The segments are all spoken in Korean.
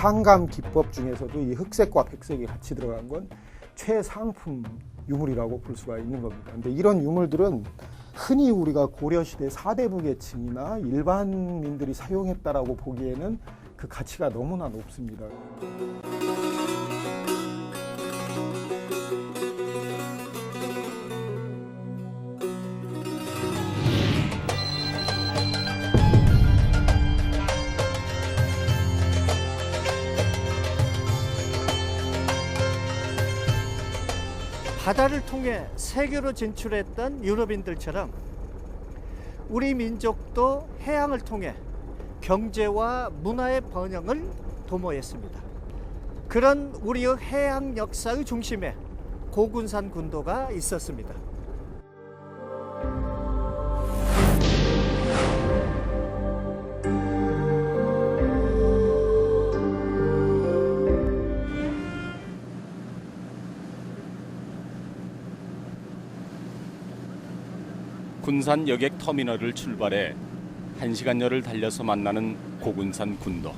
상감 기법 중에서도 이 흑색과 백색이 같이 들어간 건 최상품 유물이라고 볼 수가 있는 겁니다. 근데 이런 유물들은 흔히 우리가 고려시대 사대부 계층이나 일반민들이 사용했다라고 보기에는 그 가치가 너무나 높습니다. 바다를 통해 세계로 진출했던 유럽인들처럼 우리 민족도 해양을 통해 경제와 문화의 번영을 도모했습니다. 그런 우리의 해양 역사의 중심에 고군산 군도가 있었습니다. 군산 여객 터미널을 출발해 1시간여를 달려서 만나는 고군산 군도.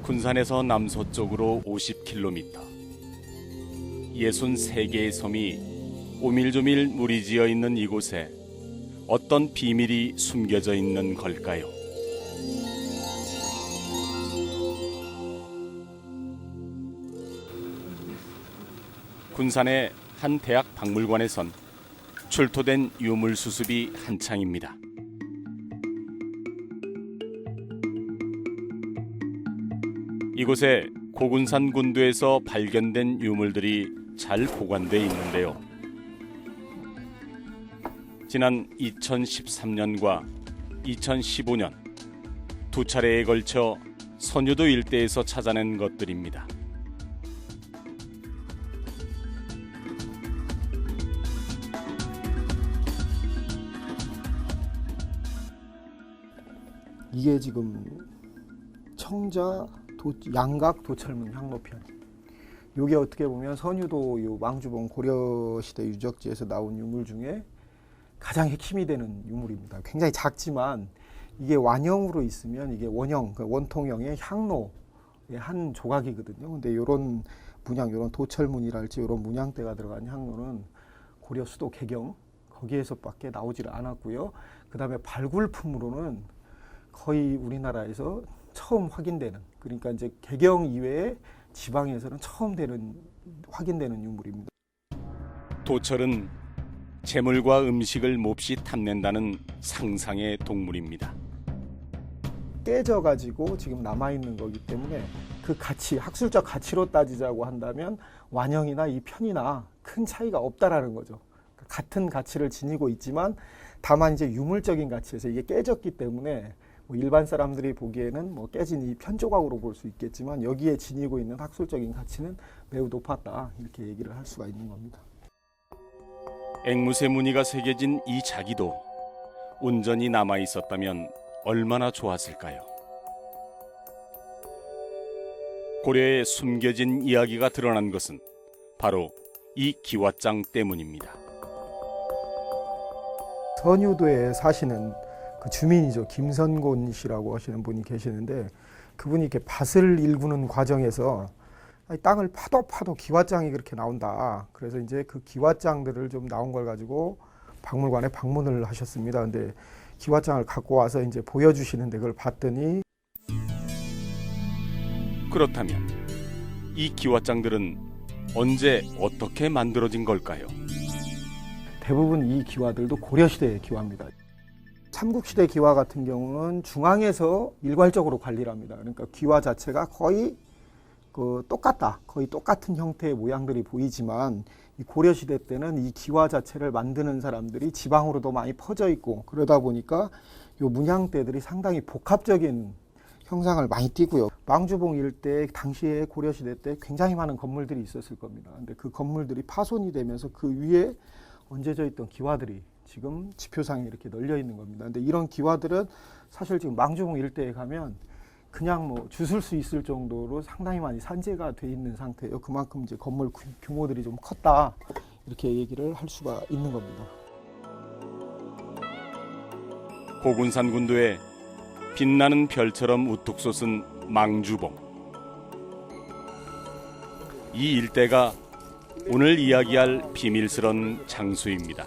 군산에서 남서쪽으로 50km. 63개의 섬이 오밀조밀 물이 지어 있는 이곳에 어떤 비밀이 숨겨져 있는 걸까요? 군산의 한 대학 박물관에선 출토된 유물 수습이 한창입니다. 이곳에 고군산 군도에서 발견된 유물들이 잘 보관돼 있는데요. 지난 2013년과 2015년 두 차례에 걸쳐 선유도 일대에서 찾아낸 것들입니다. 이게 지금 청자 양각 도철문 향로편. 이게 어떻게 보면 선유도 요 망주봉 고려시대 유적지에서 나온 유물 중에 가장 핵심이 되는 유물입니다. 굉장히 작지만 이게 완형으로 있으면 이게 원형, 원통형의 향로의 한 조각이거든요. 근데 이런 문양, 이런 도철문이랄지 이런 문양대가 들어간 향로는 고려 수도 개경 거기에서밖에 나오질 않았고요. 그 다음에 발굴품으로는 거의 우리나라에서 처음 확인되는, 그러니까 이제 개경 이외에 지방에서는 처음 확인되는 유물입니다. 도철은 재물과 음식을 몹시 탐낸다는 상상의 동물입니다. 깨져가지고 지금 남아있는 거기 때문에 그 가치, 학술적 가치로 따지자고 한다면 완형이나 이 편이나 큰 차이가 없다라는 거죠. 같은 가치를 지니고 있지만 다만 이제 유물적인 가치에서 이게 깨졌기 때문에 뭐 일반 사람들이 보기에는 뭐 깨진 이 편조각으로 볼 수 있겠지만 여기에 지니고 있는 학술적인 가치는 매우 높았다, 이렇게 얘기를 할 수가 있는 겁니다. 앵무새 무늬가 새겨진 이 자기도 온전히 남아 있었다면 얼마나 좋았을까요? 고려에 숨겨진 이야기가 드러난 것은 바로 이 기왓장 때문입니다. 선유도에 사시는 그 주민이죠. 김선곤 씨라고 하시는 분이 계시는데 그분이 이렇게 밭을 일구는 과정에서 땅을 파도 기왓장이 그렇게 나온다. 그래서 이제 그 기왓장들을 좀 나온 걸 가지고 박물관에 방문을 하셨습니다. 근데 기왓장을 갖고 와서 이제 보여주시는데 그걸 봤더니, 그렇다면 이 기왓장들은 언제 어떻게 만들어진 걸까요? 대부분 이 기와들도 고려시대의 기와입니다. 삼국시대 기와 같은 경우는 중앙에서 일괄적으로 관리를 합니다. 그러니까 기와 자체가 거의 똑같다. 거의 똑같은 형태의 모양들이 보이지만 이 고려시대 때는 이 기와 자체를 만드는 사람들이 지방으로도 많이 퍼져 있고 그러다 보니까 이 문양대들이 상당히 복합적인 형상을 많이 띠고요. 망주봉 일대 당시에 고려시대 때 굉장히 많은 건물들이 있었을 겁니다. 근데 그 건물들이 파손이 되면서 그 위에 얹어져 있던 기와들이 지금 지표상에 이렇게 널려 있는 겁니다. 근데 이런 기와들은 사실 지금 망주봉 일대에 가면 그냥 뭐 주술 수 있을 정도로 상당히 많이 산재가 돼 있는 상태예요. 그만큼 이제 건물 규모들이 좀 컸다, 이렇게 얘기를 할 수가 있는 겁니다. 고군산 군도에 빛나는 별처럼 우뚝 솟은 망주봉. 이 일대가 오늘 이야기할 비밀스런 장소입니다.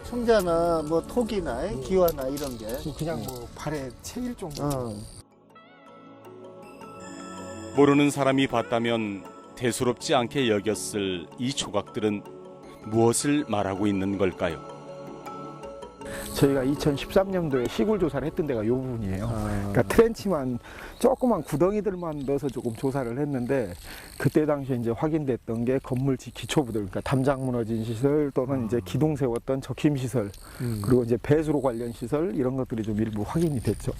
청자나 뭐 톡이나 기와나 이런 게 그냥 뭐 발에 채일 정도. 모르는 사람이 봤다면 대수롭지 않게 여겼을 이 조각들은 무엇을 말하고 있는 걸까요? 저희가 2013년도에 시굴 조사를 했던 데가 이 부분이에요. 그러니까 트렌치만 조그만 구덩이들만 넣어서 조금 조사를 했는데 그때 당시에 이제 확인됐던 게 건물지 기초부들, 그러니까 담장 무너진 시설 또는 이제 기둥 세웠던 적힘 시설, 그리고 이제 배수로 관련 시설 이런 것들이 좀 일부 확인이 됐죠.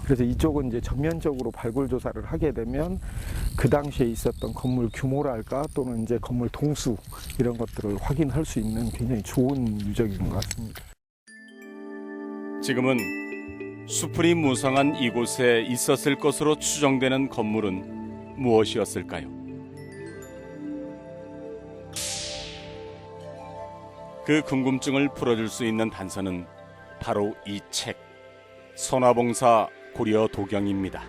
그래서 이쪽은 이제 전면적으로 발굴 조사를 하게 되면 그 당시에 있었던 건물 규모랄까 또는 이제 건물 동수 이런 것들을 확인할 수 있는 굉장히 좋은 유적인 것 같습니다. 지금은 수풀이 무성한 이곳에 있었을 것으로 추정되는 건물은 무엇이었을까요? 그 궁금증을 풀어줄 수 있는 단서는 바로 이 책, 선화봉사 고려 도경입니다.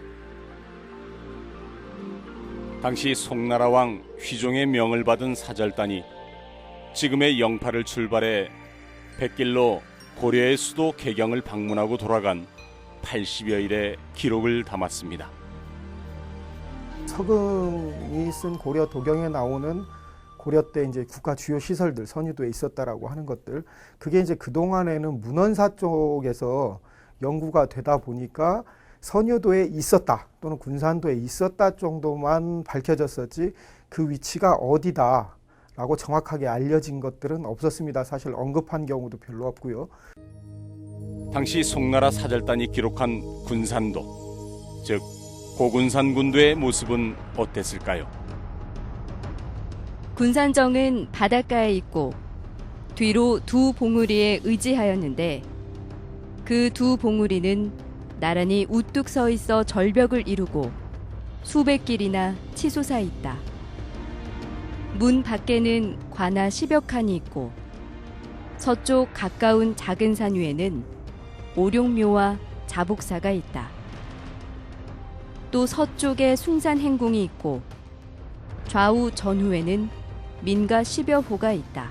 당시 송나라 왕 휘종의 명을 받은 사절단이 지금의 영파를 출발해 백길로 고려의 수도 개경을 방문하고 돌아간 80여일의 기록을 담았습니다. 서금이 쓴 고려 도경에 나오는 고려 때 이제 국가 주요 시설들 선유도에 있었다라고 하는 것들, 그게 이제 그 동안에는 문헌사 쪽에서 연구가 되다 보니까 선유도에 있었다 또는 군산도에 있었다 정도만 밝혀졌었지 그 위치가 어디다 라고 정확하게 알려진 것들은 없었습니다. 사실 언급한 경우도 별로 없고요. 당시 송나라 사절단이 기록한 군산도, 즉 고군산 군도의 모습은 어땠을까요? 군산정은 바닷가에 있고 뒤로 두 봉우리에 의지하였는데 그 두 봉우리는 나란히 우뚝 서 있어 절벽을 이루고 수백 길이나 치솟아 있다. 문 밖에는 관아 10여 칸이 있고 서쪽 가까운 작은 산 위에는 오룡묘와 자복사가 있다. 또 서쪽에 숭산행궁이 있고 좌우 전후에는 민가 10여 호가 있다.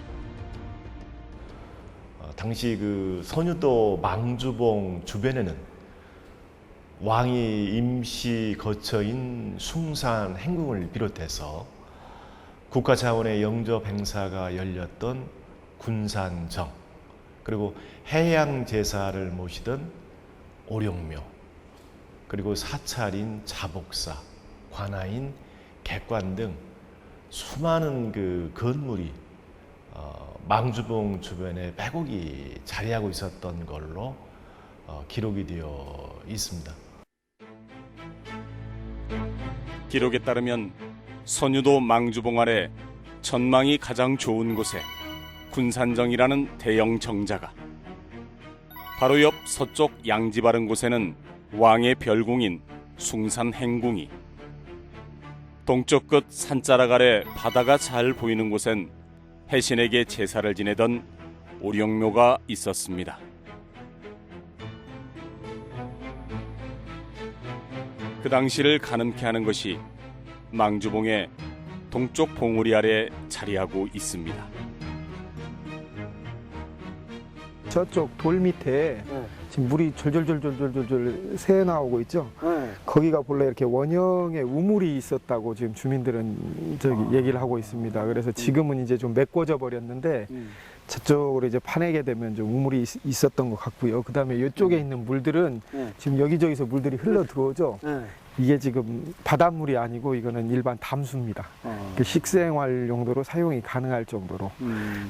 당시 그 선유도 망주봉 주변에는 왕이 임시 거처인 숭산행궁을 비롯해서 국가 차원의 영접 행사가 열렸던 군산정, 그리고 해양 제사를 모시던 오룡묘, 그리고 사찰인 자복사, 관아인 객관 등 수많은 그 건물이 망주봉 주변에 빼곡히 자리하고 있었던 걸로 기록이 되어 있습니다. 기록에 따르면 선유도 망주봉 아래 전망이 가장 좋은 곳에 군산정이라는 대형 정자가, 바로 옆 서쪽 양지 바른 곳에는 왕의 별궁인 숭산행궁이, 동쪽 끝 산자락 아래 바다가 잘 보이는 곳엔 해신에게 제사를 지내던 오룡묘가 있었습니다. 그 당시를 가늠케 하는 것이 망주봉의 동쪽 봉우리 아래 자리하고 있습니다. 저쪽 돌 밑에 지금 물이 졸졸졸졸졸졸 새 나오고 있죠. 거기가 본래 이렇게 원형의 우물이 있었다고 지금 주민들은 얘기를 하고 있습니다. 그래서 지금은 이제 좀 메꿔져 버렸는데 저쪽으로 이제 파내게 되면 좀 우물이 있었던 것 같고요. 그 다음에 이쪽에 있는 물들은 지금 여기저기서 물들이 흘러 들어오죠. 이게 지금 바닷물이 아니고 이거는 일반 담수입니다. 식생활 용도로 사용이 가능할 정도로.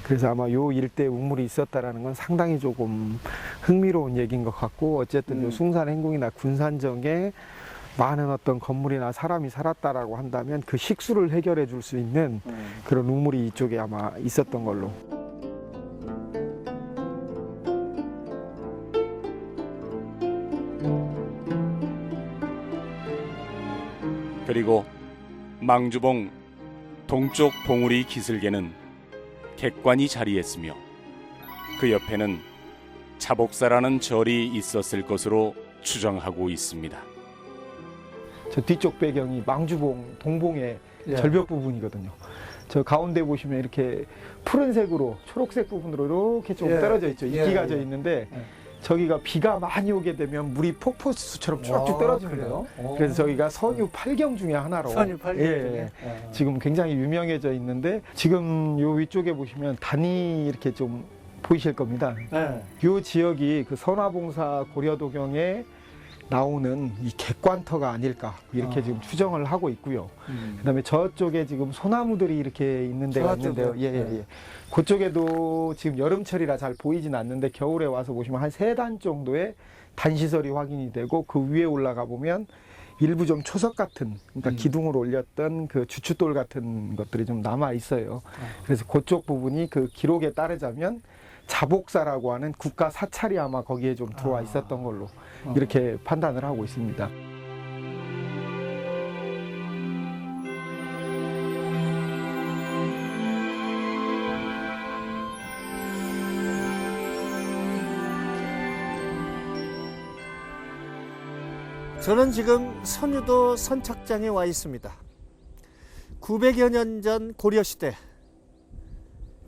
그래서 아마 요 일대에 우물이 있었다라는 건 상당히 조금 흥미로운 얘기인 것 같고, 어쨌든 요 숭산행궁이나 군산정에 많은 어떤 건물이나 사람이 살았다라고 한다면 그 식수를 해결해 줄 수 있는 그런 우물이 이쪽에 아마 있었던 걸로. 그리고 망주봉 동쪽 봉우리 기슭에는 객관이 자리했으며 그 옆에는 자복사라는 절이 있었을 것으로 추정하고 있습니다. 저 뒤쪽 배경이 망주봉, 동봉의 예. 절벽 부분이거든요. 저 가운데 보시면 이렇게 푸른색으로 초록색 부분으로 이렇게 좀 예. 떨어져 있죠. 예, 이끼가 져 예. 있는데 예. 저기가 비가 많이 오게 되면 물이 폭포수처럼 쭉쭉 아, 떨어지는 그래요? 거예요. 그래서 저기가 선유 8경 중에 하나로 선유 8경 예, 중에? 예. 지금 굉장히 유명해져 있는데 지금 요 위쪽에 보시면 단이 이렇게 좀 보이실 겁니다. 네. 요 지역이 그 선화봉사 고려도경에 나오는 이 객관터가 아닐까 이렇게 지금 추정을 하고 있고요. 그다음에 저쪽에 지금 소나무들이 이렇게 있는 데가 있는데요. 저쪽에? 예. 그쪽에도 지금 여름철이라 잘 보이진 않는데 겨울에 와서 보시면 한 3단 정도의 단시설이 확인이 되고 그 위에 올라가 보면 일부 좀 초석 같은 그러니까 기둥을 올렸던 그 주춧돌 같은 것들이 좀 남아 있어요. 그래서 그쪽 부분이 그 기록에 따르자면 자복사라고 하는 국가 사찰이 아마 거기에 좀 들어와 있었던 걸로 이렇게 판단을 하고 있습니다. 저는 지금 선유도 선착장에 와 있습니다. 900여 년 전 고려시대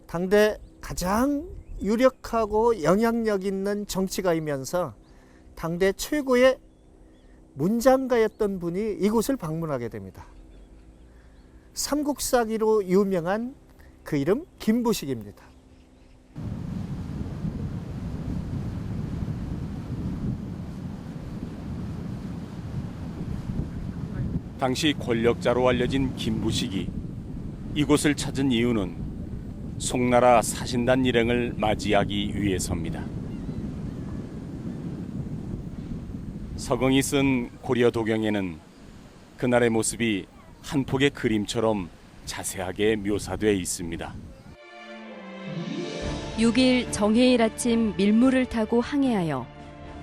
당대 가장 유력하고 영향력 있는 정치가이면서 당대 최고의 문장가였던 분이 이곳을 방문하게 됩니다. 삼국사기로 유명한 그 이름 김부식입니다. 당시 권력자로 알려진 김부식이 이곳을 찾은 이유는 송나라 사신단 일행을 맞이하기 위해서입니다. 서경이 쓴 고려도경에는 그날의 모습이 한 폭의 그림처럼 자세하게 묘사되어 있습니다. 6일 정해일 아침 밀물을 타고 항해하여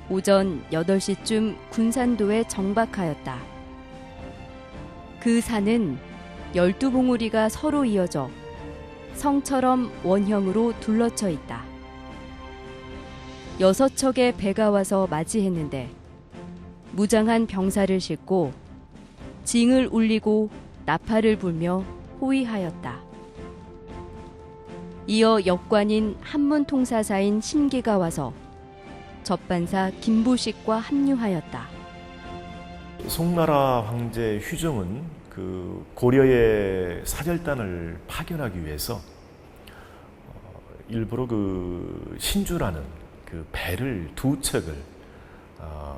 오전 8시쯤 군산도에 정박하였다. 그 산은 12봉우리가 서로 이어져 성처럼 원형으로 둘러쳐 있다. 6척의 배가 와서 맞이했는데 무장한 병사를 싣고 징을 울리고 나팔을 불며 호위하였다. 이어 역관인 한문통사사인 신기가 와서 접반사 김부식과 합류하였다. 송나라 황제 휴정은 그 고려의 사절단을 파견하기 위해서 일부러 그 신주라는 그 배를 2척을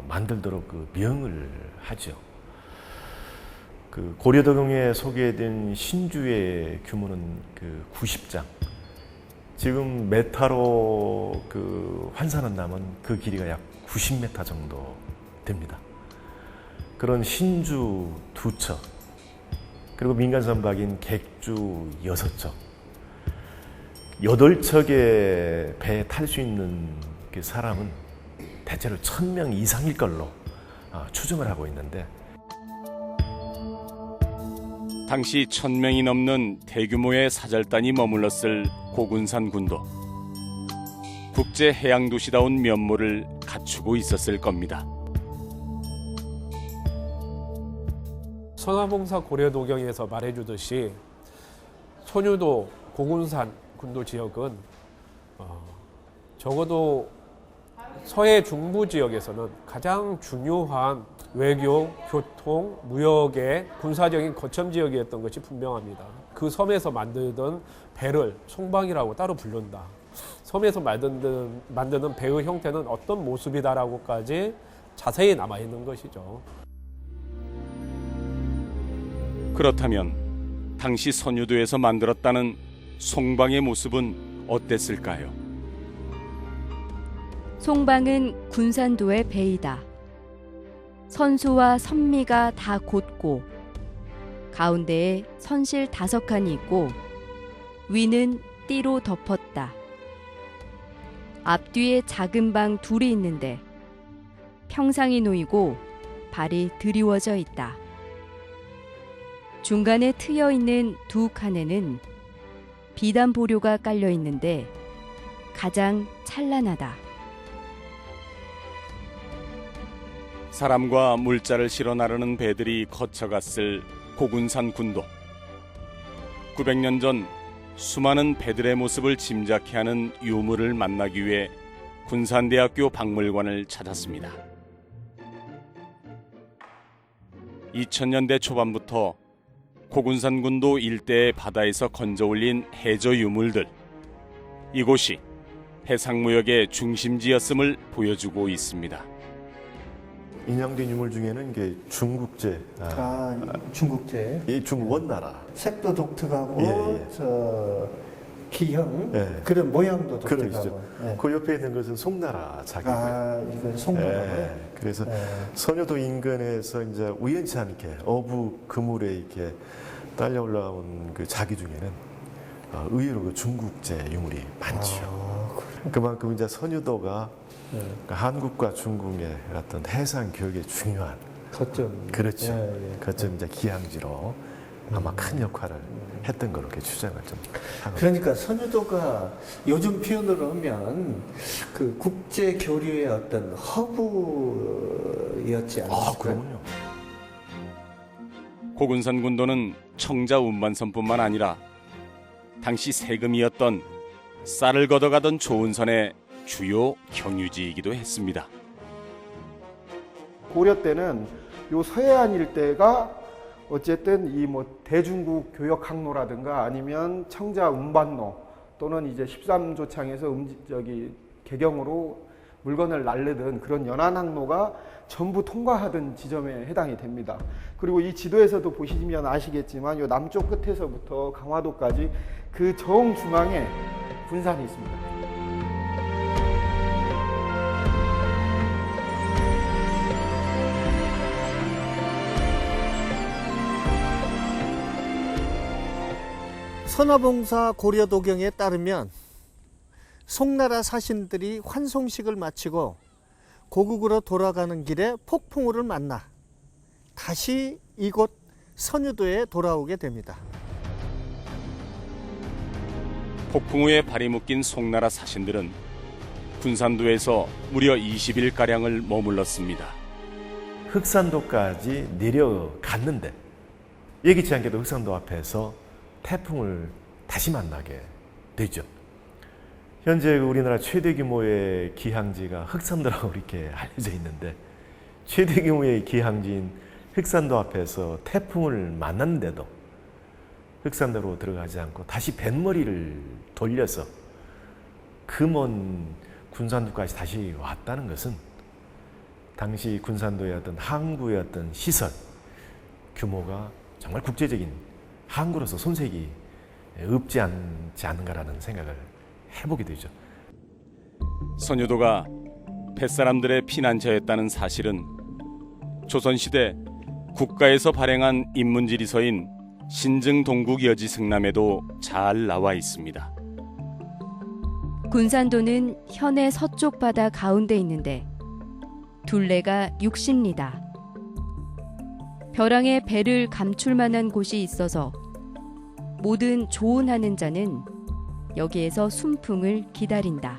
만들도록 그 명을 하죠. 그 고려도경에 소개된 신주의 규모는 그 90장. 지금 메타로 그 환산한 남은 그 길이가 약 90m 정도 됩니다. 그런 신주 2척, 그리고 민간 선박인 객주 6척, 8척의 배에 탈 수 있는 그 사람은 대체로 1000명 이상일 걸로 추정을 하고 있는데, 당시 1000명이 넘는 대규모의 사절단이 머물렀을 고군산 군도. 국제 해양 도시다운 면모를 갖추고 있었을 겁니다. 선화봉사 고려도경에서 말해주듯이 선유도 고군산 군도 지역은 적어도 서해 중부 지역에서는 가장 중요한 외교, 교통, 무역의 군사적인 거점 지역이었던 것이 분명합니다. 그 섬에서 만들던 배를 송방이라고 따로 부른다. 섬에서 만드는 배의 형태는 어떤 모습이다라고까지 자세히 남아있는 것이죠. 그렇다면 당시 선유도에서 만들었다는 송방의 모습은 어땠을까요? 송방은 군산도의 배이다. 선수와 선미가 다 곧고 가운데에 선실 5칸이 있고 위는 띠로 덮었다. 앞뒤에 작은 방 2이 있는데 평상이 놓이고 발이 드리워져 있다. 중간에 트여 있는 2칸에는 비단 보료가 깔려 있는데 가장 찬란하다. 사람과 물자를 실어 나르는 배들이 거쳐갔을 고군산 군도. 900년 전 수많은 배들의 모습을 짐작케 하는 유물을 만나기 위해 군산대학교 박물관을 찾았습니다. 2000년대 초반부터 고군산 군도 일대의 바다에서 건져 올린 해저 유물들. 이곳이 해상무역의 중심지였음을 보여주고 있습니다. 인양된 유물 중에는 이게 중국제, 중국제. 이 중원나라. 색도 독특하고 예. 저 기형 예. 그런 모양도 독특하고. 그렇죠. 예. 그 옆에 있는 것은 송나라 자기고요. 이건 송나라. 예. 그래서 선여도 인근에서 이제 우연치 않게 어부 그물에 이렇게 딸려 올라온 그 자기 중에는 의외로 그 중국제 유물이 많죠. 그만큼 이제 선유도가 그러니까 한국과 중국의 어떤 해상 교역의 중요한 거점. 그렇죠. 예. 거점 이제 기항지로 아마 큰 역할을 했던 걸로 이렇게 추정을 좀 하고. 그러니까 선유도가 요즘 표현으로 하면 그 국제 교류의 어떤 허브였지 않습니까? 그럼요. 고군산 군도는 청자 운반선뿐만 아니라 당시 세금이었던 쌀을 걷어가던 조은선의 주요 경유지이기도 했습니다. 고려 때는 요 서해안 일대가 어쨌든 이 뭐 대중국 교역 항로라든가 아니면 청자 운반로 또는 이제 13조창에서 개경으로 물건을 날르던 그런 연안 항로가 전부 통과하던 지점에 해당이 됩니다. 그리고 이 지도에서도 보시면 아시겠지만 요 남쪽 끝에서부터 강화도까지 그 정중앙에 군산이 있습니다. 선화봉사 고려도경에 따르면 송나라 사신들이 환송식을 마치고 고국으로 돌아가는 길에 폭풍우를 만나 다시 이곳 선유도에 돌아오게 됩니다. 폭풍우에 발이 묶인 송나라 사신들은 군산도에서 무려 20일가량을 머물렀습니다. 흑산도까지 내려갔는데 예기치 않게도 흑산도 앞에서 태풍을 다시 만나게 되죠. 현재 우리나라 최대 규모의 기항지가 흑산도라고 이렇게 알려져 있는데 최대 규모의 기항지인 흑산도 앞에서 태풍을 만났는데도 흑산도로 들어가지 않고 다시 뱃머리를 돌려서 그 먼 군산도까지 다시 왔다는 것은 당시 군산도의 어떤 항구의 어떤 시설 규모가 정말 국제적인 항구로서 손색이 없지 않지 않은가라는 생각을 해보게 되죠. 선유도가 뱃사람들의 피난처였다는 사실은 조선시대 국가에서 발행한 인문지리서인 신증동국여지승남에도 잘 나와 있습니다. 군산도는 현해 서쪽 바다 가운데 있는데 둘레가 60리다. 벼랑에 배를 감출 만한 곳이 있어서 모든 조언하는 자는 여기에서 순풍을 기다린다.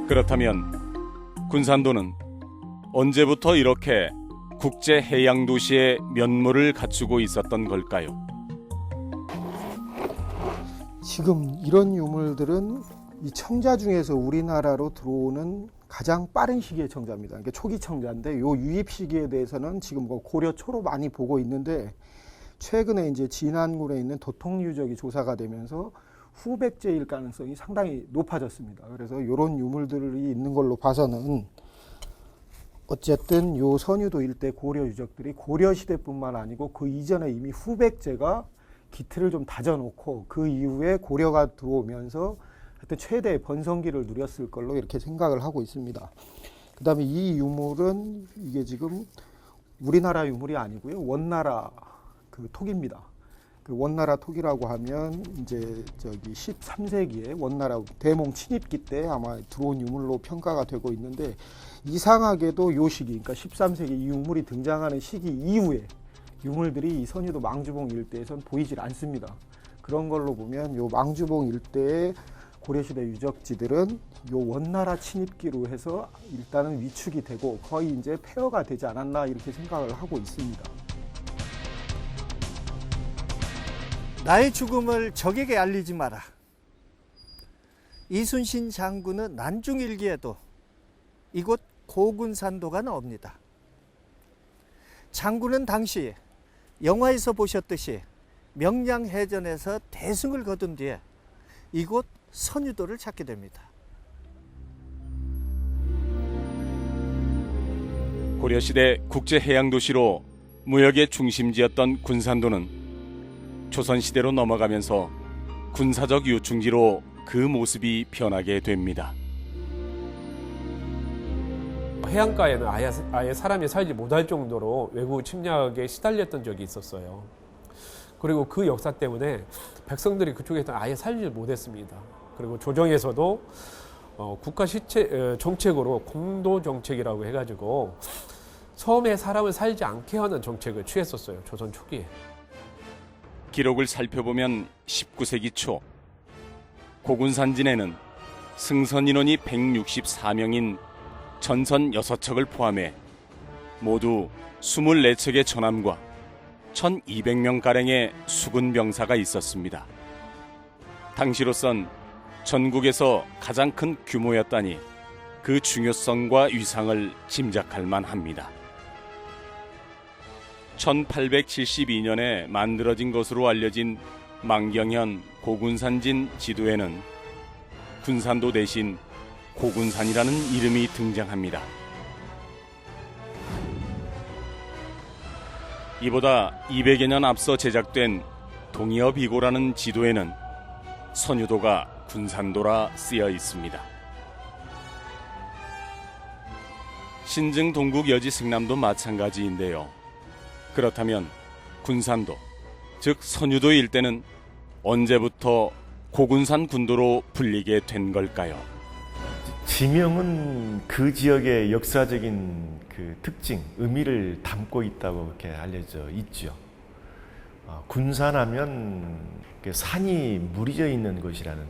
그렇다면 군산도는 언제부터 이렇게 국제 해양 도시의 면모를 갖추고 있었던 걸까요? 지금 이런 유물들은 이 청자 중에서 우리나라로 들어오는 가장 빠른 시기의 청자입니다. 그러니까 초기 청자인데 요 유입 시기에 대해서는 지금 뭐 고려 초로 많이 보고 있는데 최근에 이제 진안군에 있는 도통 유적이 조사가 되면서 후백제일 가능성이 상당히 높아졌습니다. 그래서 이런 유물들이 있는 걸로 봐서는 어쨌든 요 선유도 일대 고려 유적들이 고려 시대뿐만 아니고 그 이전에 이미 후백제가 기틀을 좀 다져놓고 그 이후에 고려가 들어오면서 하여튼 최대의 번성기를 누렸을 걸로 이렇게 생각을 하고 있습니다. 그 다음에 이 유물은 이게 지금 우리나라 유물이 아니고요. 원나라 그 톡입니다. 그 원나라 톡이라고 하면 이제 저기 13세기에 원나라 대몽 침입기 때 아마 들어온 유물로 평가가 되고 있는데 이상하게도 요 시기, 그러니까 13세기 이 유물이 등장하는 시기 이후에 유물들이 이 선유도 망주봉 일대에선 보이질 않습니다. 그런 걸로 보면 요 망주봉 일대에 고려시대 유적지들은 요 원나라 침입기로 해서 일단은 위축이 되고 거의 이제 폐허가 되지 않았나 이렇게 생각을 하고 있습니다. 나의 죽음을 적에게 알리지 마라. 이순신 장군은 난중일기에도 이곳 고군산도가 나옵니다. 장군은 당시 영화에서 보셨듯이 명량해전에서 대승을 거둔 뒤에 이곳 선유도를 찾게 됩니다. 고려시대 국제해양도시로 무역의 중심지였던 군산도는 조선시대로 넘어가면서 군사적 요충지로 그 모습이 변하게 됩니다. 해안가에는 아예 사람이 살지 못할 정도로 외국 침략에 시달렸던 적이 있었어요. 그리고 그 역사 때문에 백성들이 그쪽에서 아예 살지 못했습니다. 그리고 조정에서도 국가 정책으로 공도 정책이라고 해가지고 섬에 사람을 살지 않게 하는 정책을 취했었어요. 조선 초기에. 기록을 살펴보면 19세기 초 고군산진에는 승선 인원이 164명인 전선 6척을 포함해 모두 24척의 전함과 1200명가량의 수군 병사가 있었습니다. 당시로선 전국에서 가장 큰 규모였다니 그 중요성과 위상을 짐작할 만합니다. 1872년에 만들어진 것으로 알려진 망경현 고군산진 지도에는 군산도 대신 고군산이라는 이름이 등장합니다. 이보다 200여 년 앞서 제작된 동이어비고라는 지도에는 선유도가 군산도라 쓰여 있습니다. 신증 동국 여지 승남도 마찬가지인데요. 그렇다면 군산도, 즉 선유도 일대는 언제부터 고군산 군도로 불리게 된 걸까요? 지명은 그 지역의 역사적인 그 특징, 의미를 담고 있다고 이렇게 알려져 있죠. 군산하면 산이 무리져 있는 곳이라는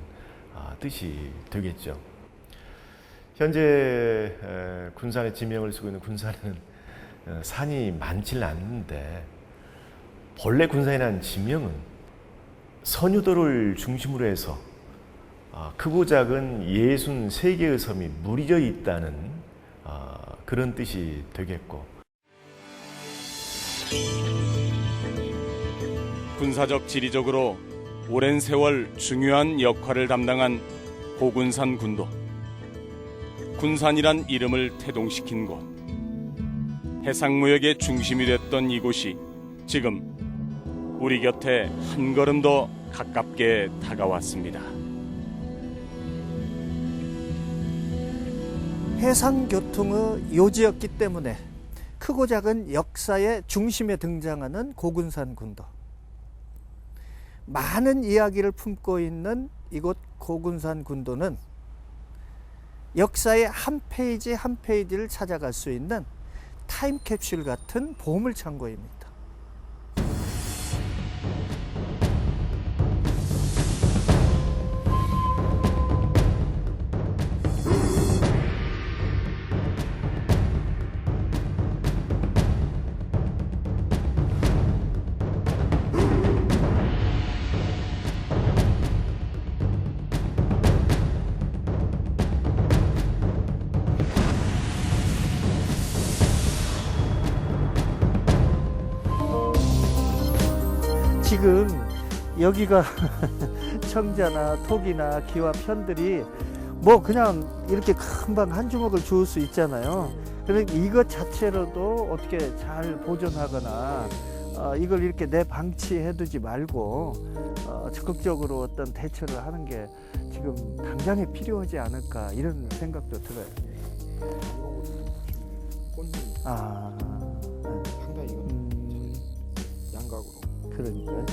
뜻이 되겠죠. 현재 군산의 지명을 쓰고 있는 군산에는 산이 많지는 않는데 본래 군산이라는 지명은 선유도를 중심으로 해서 크고 작은 63개의 섬이 무리져 있다는 그런 뜻이 되겠고, 군사적 지리적으로 오랜 세월 중요한 역할을 담당한 고군산 군도. 군산이란 이름을 태동시킨 곳. 해상무역의 중심이 됐던 이곳이 지금 우리 곁에 한 걸음 더 가깝게 다가왔습니다. 해상교통의 요지였기 때문에 크고 작은 역사의 중심에 등장하는 고군산 군도. 많은 이야기를 품고 있는 이곳 고군산 군도는 역사의 한 페이지 한 페이지를 찾아갈 수 있는 타임캡슐 같은 보물창고입니다. 지금 여기가 청자나 톡이나 기와 편들이 뭐 그냥 이렇게 금방 한 주먹을 주울 수 있잖아요. 그러니까 이것 자체로도 어떻게 잘 보존하거나 이걸 이렇게 내방치해두지 말고 적극적으로 어떤 대처를 하는 게 지금 당장에 필요하지 않을까 이런 생각도 들어요. 상당히 이건 양각으로. 그러니까요.